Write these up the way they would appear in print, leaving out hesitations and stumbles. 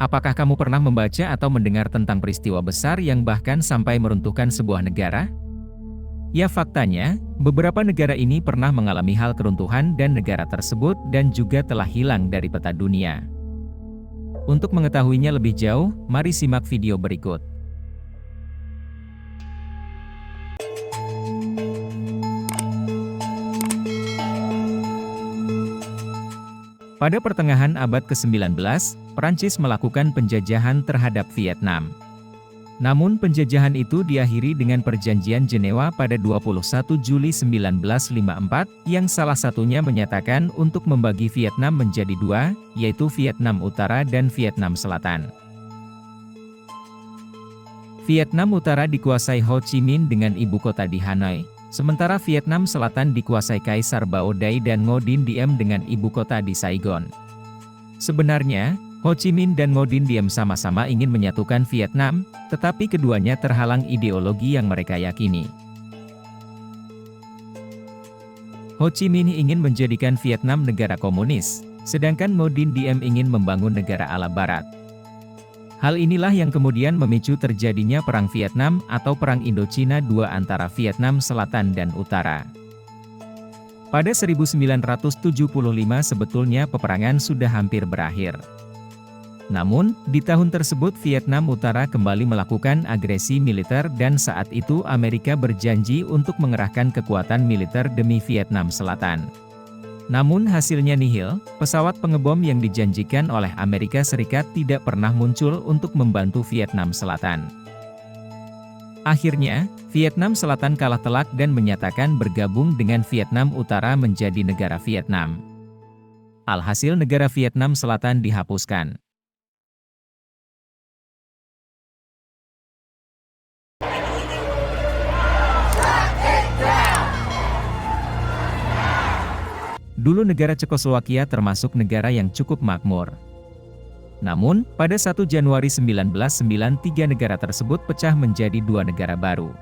Apakah kamu pernah membaca atau mendengar tentang peristiwa besar yang bahkan sampai meruntuhkan sebuah negara? Ya, faktanya, beberapa negara ini pernah mengalami hal keruntuhan dan negara tersebut dan juga telah hilang dari peta dunia. Untuk mengetahuinya lebih jauh, mari simak video berikut. Pada pertengahan abad ke-19, Prancis melakukan penjajahan terhadap Vietnam. Namun penjajahan itu diakhiri dengan Perjanjian Jenewa pada 21 Juli 1954, yang salah satunya menyatakan untuk membagi Vietnam menjadi dua, yaitu Vietnam Utara dan Vietnam Selatan. Vietnam Utara dikuasai Ho Chi Minh dengan ibu kota di Hanoi. Sementara Vietnam Selatan dikuasai Kaisar Bao Dai dan Ngo Dinh Diem dengan ibu kota di Saigon. Sebenarnya, Ho Chi Minh dan Ngo Dinh Diem sama-sama ingin menyatukan Vietnam, tetapi keduanya terhalang ideologi yang mereka yakini. Ho Chi Minh ingin menjadikan Vietnam negara komunis, sedangkan Ngo Dinh Diem ingin membangun negara ala Barat. Hal inilah yang kemudian memicu terjadinya Perang Vietnam atau Perang Indochina II antara Vietnam Selatan dan Utara. Pada 1975 sebetulnya peperangan sudah hampir berakhir. Namun, di tahun tersebut Vietnam Utara kembali melakukan agresi militer dan saat itu Amerika berjanji untuk mengerahkan kekuatan militer demi Vietnam Selatan. Namun hasilnya nihil, pesawat pengebom yang dijanjikan oleh Amerika Serikat tidak pernah muncul untuk membantu Vietnam Selatan. Akhirnya, Vietnam Selatan kalah telak dan menyatakan bergabung dengan Vietnam Utara menjadi negara Vietnam. Alhasil negara Vietnam Selatan dihapuskan. Dulu negara Cekoslowakia termasuk negara yang cukup makmur. Namun, pada 1 Januari 1993 negara tersebut pecah menjadi dua negara baru.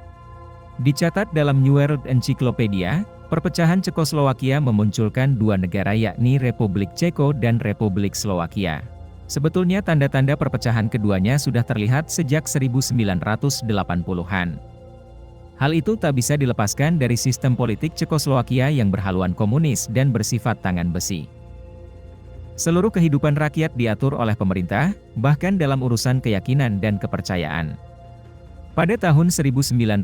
Dicatat dalam New World Encyclopedia, perpecahan Cekoslowakia memunculkan dua negara yakni Republik Ceko dan Republik Slowakia. Sebetulnya tanda-tanda perpecahan keduanya sudah terlihat sejak 1980-an. Hal itu tak bisa dilepaskan dari sistem politik Cekoslowakia yang berhaluan komunis dan bersifat tangan besi. Seluruh kehidupan rakyat diatur oleh pemerintah, bahkan dalam urusan keyakinan dan kepercayaan. Pada tahun 1990,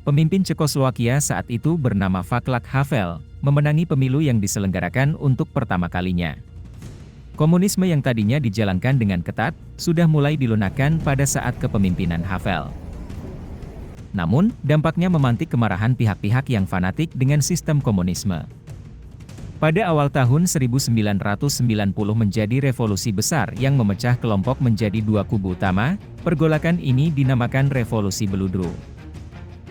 pemimpin Cekoslowakia saat itu bernama Václav Havel, memenangi pemilu yang diselenggarakan untuk pertama kalinya. Komunisme yang tadinya dijalankan dengan ketat, sudah mulai dilunakkan pada saat kepemimpinan Havel. Namun, dampaknya memantik kemarahan pihak-pihak yang fanatik dengan sistem komunisme. Pada awal tahun 1990 menjadi revolusi besar yang memecah kelompok menjadi dua kubu utama, pergolakan ini dinamakan Revolusi Beludru.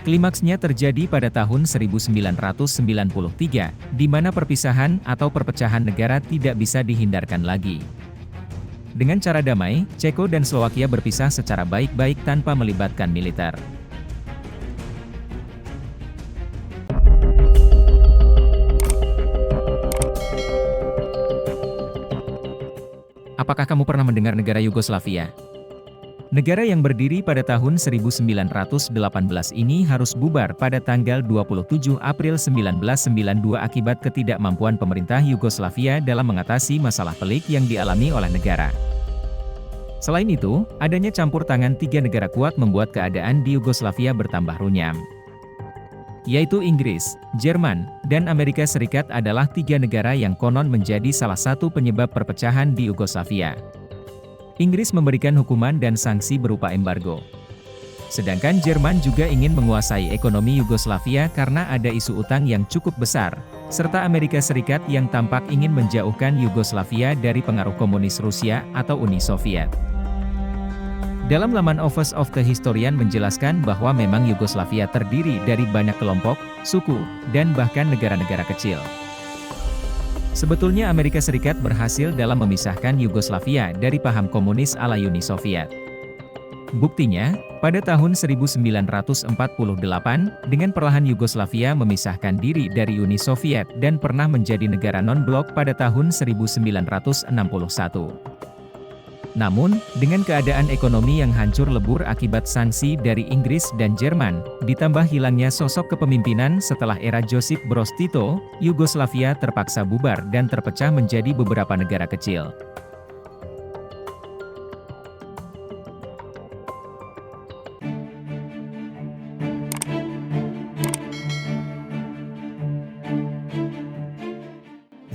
Klimaksnya terjadi pada tahun 1993, di mana perpisahan atau perpecahan negara tidak bisa dihindarkan lagi. Dengan cara damai, Ceko dan Slowakia berpisah secara baik-baik tanpa melibatkan militer. Apakah kamu pernah mendengar negara Yugoslavia? Negara yang berdiri pada tahun 1918 ini harus bubar pada tanggal 27 April 1992 akibat ketidakmampuan pemerintah Yugoslavia dalam mengatasi masalah pelik yang dialami oleh negara. Selain itu, adanya campur tangan tiga negara kuat membuat keadaan di Yugoslavia bertambah runyam. Yaitu Inggris, Jerman, dan Amerika Serikat adalah tiga negara yang konon menjadi salah satu penyebab perpecahan di Yugoslavia. Inggris memberikan hukuman dan sanksi berupa embargo. Sedangkan Jerman juga ingin menguasai ekonomi Yugoslavia karena ada isu utang yang cukup besar, serta Amerika Serikat yang tampak ingin menjauhkan Yugoslavia dari pengaruh komunis Rusia atau Uni Soviet. Dalam laman Office of the Historian menjelaskan bahwa memang Yugoslavia terdiri dari banyak kelompok, suku, dan bahkan negara-negara kecil. Sebetulnya Amerika Serikat berhasil dalam memisahkan Yugoslavia dari paham komunis ala Uni Soviet. Buktinya, pada tahun 1948, dengan perlahan Yugoslavia memisahkan diri dari Uni Soviet dan pernah menjadi negara non-blok pada tahun 1961. Namun, dengan keadaan ekonomi yang hancur lebur akibat sanksi dari Inggris dan Jerman, ditambah hilangnya sosok kepemimpinan setelah era Josip Broz Tito, Yugoslavia terpaksa bubar dan terpecah menjadi beberapa negara kecil.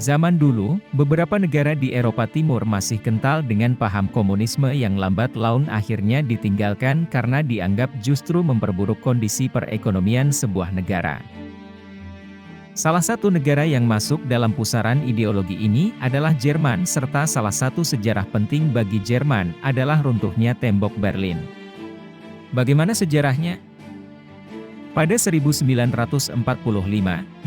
Zaman dulu, beberapa negara di Eropa Timur masih kental dengan paham komunisme yang lambat laun akhirnya ditinggalkan karena dianggap justru memperburuk kondisi perekonomian sebuah negara. Salah satu negara yang masuk dalam pusaran ideologi ini adalah Jerman, serta salah satu sejarah penting bagi Jerman adalah runtuhnya tembok Berlin. Bagaimana sejarahnya? Pada 1945,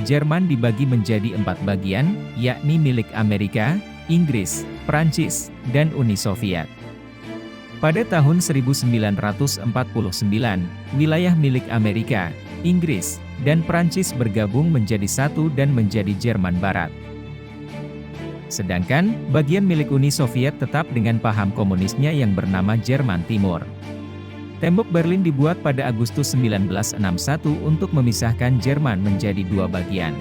Jerman dibagi menjadi 4 bagian, yakni milik Amerika, Inggris, Prancis, dan Uni Soviet. Pada tahun 1949, wilayah milik Amerika, Inggris, dan Prancis bergabung menjadi satu dan menjadi Jerman Barat. Sedangkan, bagian milik Uni Soviet tetap dengan paham komunisnya yang bernama Jerman Timur. Tembok Berlin dibuat pada Agustus 1961 untuk memisahkan Jerman menjadi 2 bagian.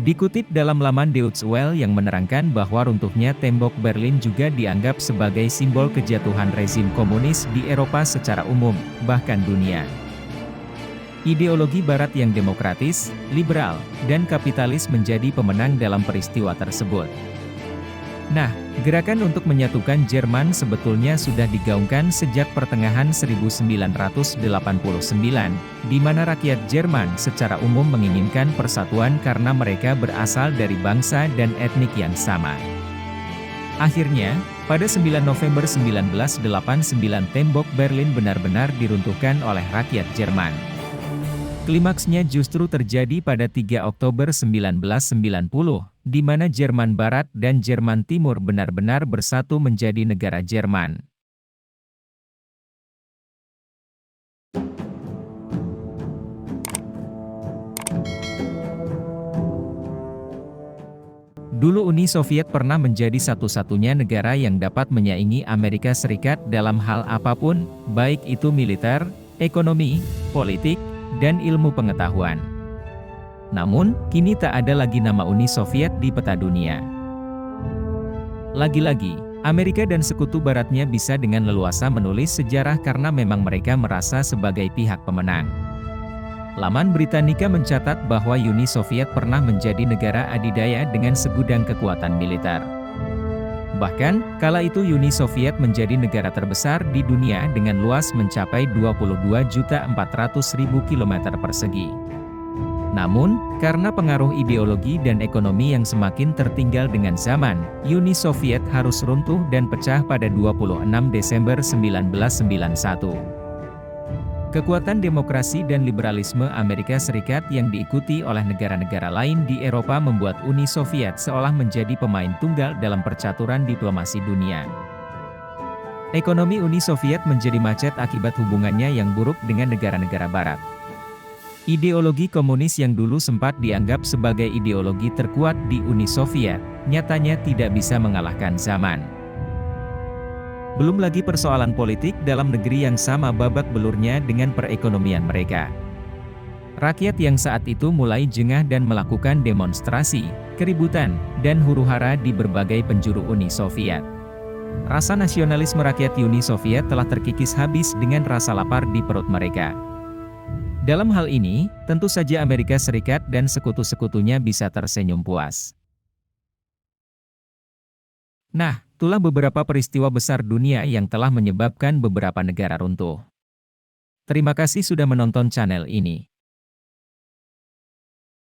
Dikutip dalam laman Deutsche Welle yang menerangkan bahwa runtuhnya tembok Berlin juga dianggap sebagai simbol kejatuhan rezim komunis di Eropa secara umum, bahkan dunia. Ideologi Barat yang demokratis, liberal, dan kapitalis menjadi pemenang dalam peristiwa tersebut. Nah, gerakan untuk menyatukan Jerman sebetulnya sudah digaungkan sejak pertengahan 1989, di mana rakyat Jerman secara umum menginginkan persatuan karena mereka berasal dari bangsa dan etnik yang sama. Akhirnya, pada 9 November 1989 tembok Berlin benar-benar diruntuhkan oleh rakyat Jerman. Klimaksnya justru terjadi pada 3 Oktober 1990, di mana Jerman Barat dan Jerman Timur benar-benar bersatu menjadi negara Jerman. Dulu Uni Soviet pernah menjadi satu-satunya negara yang dapat menyaingi Amerika Serikat dalam hal apapun, baik itu militer, ekonomi, politik, dan ilmu pengetahuan. Namun, kini tak ada lagi nama Uni Soviet di peta dunia. Lagi-lagi, Amerika dan sekutu baratnya bisa dengan leluasa menulis sejarah karena memang mereka merasa sebagai pihak pemenang. Laman Britannica mencatat bahwa Uni Soviet pernah menjadi negara adidaya dengan segudang kekuatan militer. Bahkan, kala itu Uni Soviet menjadi negara terbesar di dunia dengan luas mencapai 22.400.000 km persegi. Namun, karena pengaruh ideologi dan ekonomi yang semakin tertinggal dengan zaman, Uni Soviet harus runtuh dan pecah pada 26 Desember 1991. Kekuatan demokrasi dan liberalisme Amerika Serikat yang diikuti oleh negara-negara lain di Eropa membuat Uni Soviet seolah menjadi pemain tunggal dalam percaturan diplomasi dunia. Ekonomi Uni Soviet menjadi macet akibat hubungannya yang buruk dengan negara-negara Barat. Ideologi komunis yang dulu sempat dianggap sebagai ideologi terkuat di Uni Soviet, nyatanya tidak bisa mengalahkan zaman. Belum lagi persoalan politik dalam negeri yang sama babak belurnya dengan perekonomian mereka. Rakyat yang saat itu mulai jengah dan melakukan demonstrasi, keributan, dan huru-hara di berbagai penjuru Uni Soviet. Rasa nasionalisme rakyat Uni Soviet telah terkikis habis dengan rasa lapar di perut mereka. Dalam hal ini, tentu saja Amerika Serikat dan sekutu-sekutunya bisa tersenyum puas. Nah, itulah beberapa peristiwa besar dunia yang telah menyebabkan beberapa negara runtuh. Terima kasih sudah menonton channel ini.